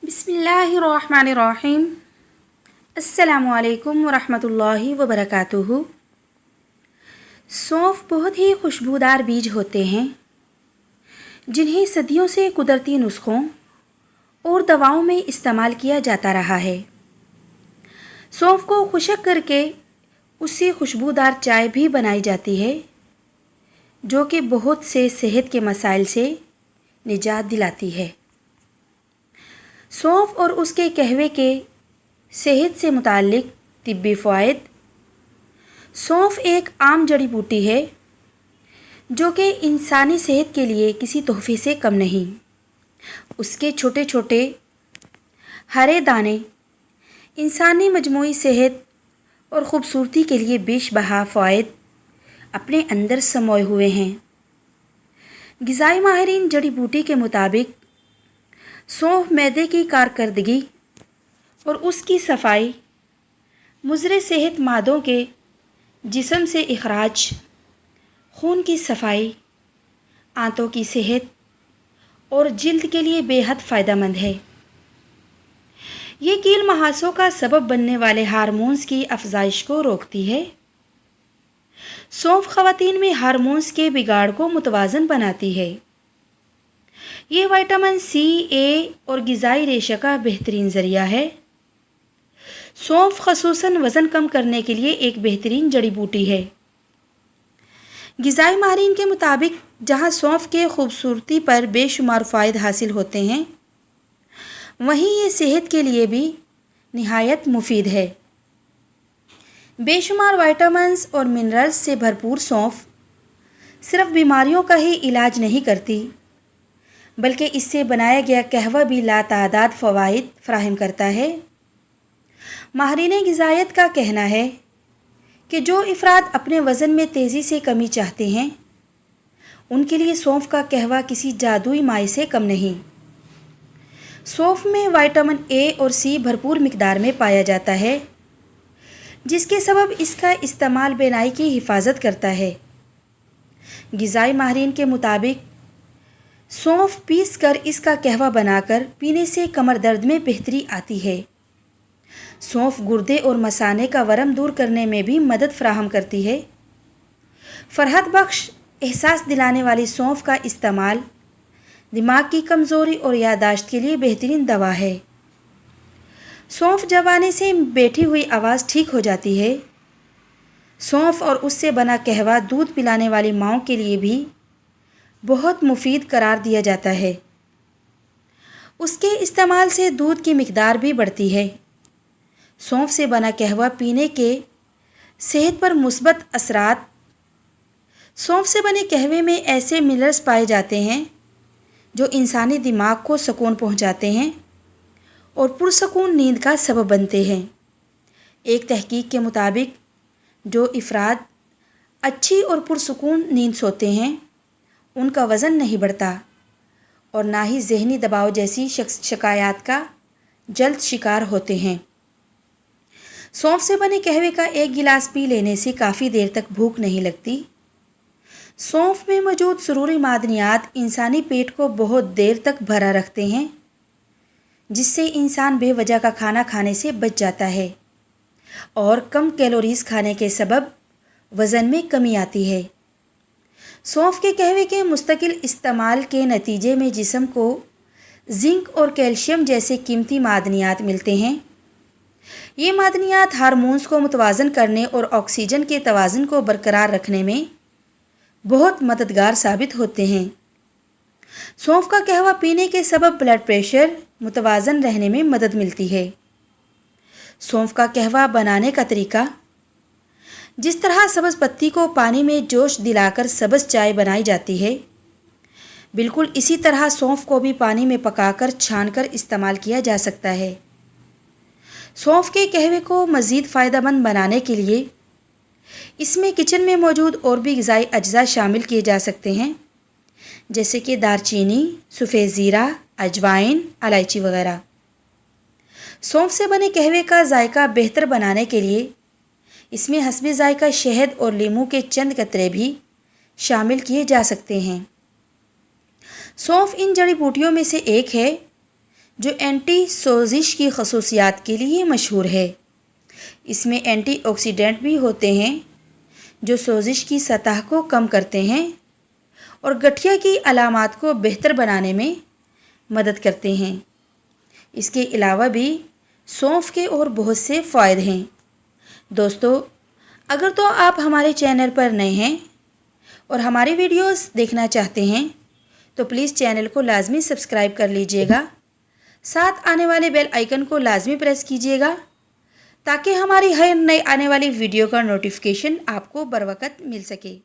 बिस्मिल्लाहिर्रहमानिर्रहीम। अस्सलामु अलैकुम वरहमतुल्लाहि वबरकातुहू। सौंफ बहुत ही खुशबूदार बीज होते हैं जिन्हें सदियों से कुदरती नुस्खों और दवाओं में इस्तेमाल किया जाता रहा है। सौंफ को खुशक करके उससे खुशबूदार चाय भी बनाई जाती है जो कि बहुत से सेहत के मसाइल से निजात दिलाती है। सौंफ और उसके कहवे के सेहत से मुताल्लिक तिब्बी फ़वाइद। सौंफ एक आम जड़ी बूटी है जो कि इंसानी सेहत के लिए किसी तोहफे से कम नहीं। उसके छोटे छोटे हरे दाने इंसानी मजमूई सेहत और ख़ूबसूरती के लिए बेशबहा फ़वाइद अपने अंदर समोए हुए हैं। ग़िज़ाई माहिरीन जड़ी बूटी के मुताबिक सौंफ मैदे की कारकर्दगी और उसकी सफाई, मुज़र सेहत मादों के जिस्म से इखराज, खून की सफाई, आंतों की सेहत और जिल्द के लिए बेहद फ़ायदेमंद है। ये कील महासों का सबब बनने वाले हार्मोन्स की अफजाइश को रोकती है। सौंफ ख़वातीन में हार्मोन्स के बिगाड़ को मुतवाज़न बनाती है। ये विटामिन सी, ए और ग़िज़ाई रेशा का बेहतरीन ज़रिया है। सौंफ ख़ुसूसन वज़न कम करने के लिए एक बेहतरीन जड़ी बूटी है। ग़िज़ाई माहिरीन के मुताबिक जहाँ सौंफ के खूबसूरती पर बेशुमार फ़ायदे हासिल होते हैं, वहीं ये सेहत के लिए भी निहायत मुफीद है। बेशुमार विटामिन्स और मिनरल्स से भरपूर सौंफ सिर्फ बीमारियों का ही इलाज नहीं करती, बल्कि इससे बनाया गया कहवा भी लातादाद फ़वाइद फ़राहम करता है। माहिरीन ग़िज़ायत का कहना है कि जो अफराद अपने वज़न में तेज़ी से कमी चाहते हैं, उनके लिए सौंफ का कहवा किसी जादुई माई से कम नहीं। सौंफ में विटामिन ए और सी भरपूर मिकदार में पाया जाता है, जिसके सबब इसका इस्तेमाल बेनाई की हिफाजत करता है। ग़िज़ाई माहिरीन के मुताबिक सौंफ पीस कर इसका कहवा बनाकर पीने से कमर दर्द में बेहतरी आती है। सौंफ गुर्दे और मसाने का वरम दूर करने में भी मदद फराहम करती है। फरहत बख्श एहसास दिलाने वाली सौंफ का इस्तेमाल दिमाग की कमज़ोरी और याददाश्त के लिए बेहतरीन दवा है। सौंफ चबाने से बैठी हुई आवाज़ ठीक हो जाती है। सौंफ और उससे बना कहवा दूध पिलाने वाली माँओं के लिए भी बहुत मुफीद करार दिया जाता है। उसके इस्तेमाल से दूध की मिकदार भी बढ़ती है। सौंफ से बना कहवा पीने के सेहत पर मुस्बत असरात। सौंफ से बने कहवे में ऐसे मिनरल्स पाए जाते हैं जो इंसानी दिमाग को सुकून पहुंचाते हैं और पुरसकून नींद का सबब बनते हैं। एक तहकीक के मुताबिक जो अफराद अच्छी और पुरसकून नींद सोते हैं, उनका वज़न नहीं बढ़ता और ना ही ज़हनी दबाव जैसी शिकायत का जल्द शिकार होते हैं। सौंफ से बने कहवे का एक गिलास पी लेने से काफ़ी देर तक भूख नहीं लगती। सौंफ में मौजूद ज़रूरी मादनियात इंसानी पेट को बहुत देर तक भरा रखते हैं, जिससे इंसान बेवजह का खाना खाने से बच जाता है और कम कैलोरीज़ खाने के सबब वज़न में कमी आती है। सौंफ के कहवे के मुस्तकिल इस्तेमाल के नतीजे में जिस्म को जिंक और कैल्शियम जैसे कीमती मादनियात मिलते हैं। ये मादनियात हार्मोन्स को मुतवाज़न करने और ऑक्सीजन के तवाज़ुन को बरकरार रखने में बहुत मददगार साबित होते हैं। सौंफ का कहवा पीने के सबब ब्लड प्रेशर मुतवाज़न रहने में मदद मिलती है। सौंफ का कहवा बनाने का तरीका: जिस तरह सब्ज़ पत्ती को पानी में जोश दिलाकर सब्ज़ चाय बनाई जाती है, बिल्कुल इसी तरह सौंफ को भी पानी में पकाकर छानकर इस्तेमाल किया जा सकता है। सौंफ के कहवे को मज़ीद फ़ायदेमंद बनाने के लिए इसमें किचन में मौजूद और भी ग़िज़ाई अज्जा शामिल किए जा सकते हैं, जैसे कि दारचीनी, सफ़ेद ज़ीरा, अजवाइन, इलायची वगैरह। सौंफ से बने कहवे का जायका बेहतर बनाने के लिए इसमें हस्बे जायका शहद और लीमू के चंद कतरे भी शामिल किए जा सकते हैं। सौंफ इन जड़ी बूटियों में से एक है جو اینٹی سوزش کی خصوصیات کے لیے مشہور ہے۔ اس میں اینٹی آکسیڈنٹ بھی ہوتے ہیں جو سوزش کی سطح کو کم کرتے ہیں اور گٹھیا کی علامات کو بہتر بنانے میں مدد کرتے ہیں۔ اس کے علاوہ بھی سونف کے اور بہت سے فوائد ہیں۔ دوستو، اگر تو آپ ہمارے چینل پر نئے ہیں اور ہماری ویڈیوز دیکھنا چاہتے ہیں تو پلیز چینل کو لازمی سبسکرائب کر لیجئے گا، ساتھ آنے والے بیل آئیکن کو لازمی پریس کیجئے گا تاکہ ہماری ہر نئی آنے والی ویڈیو کا نوٹیفیکیشن آپ کو بروقت مل سکے۔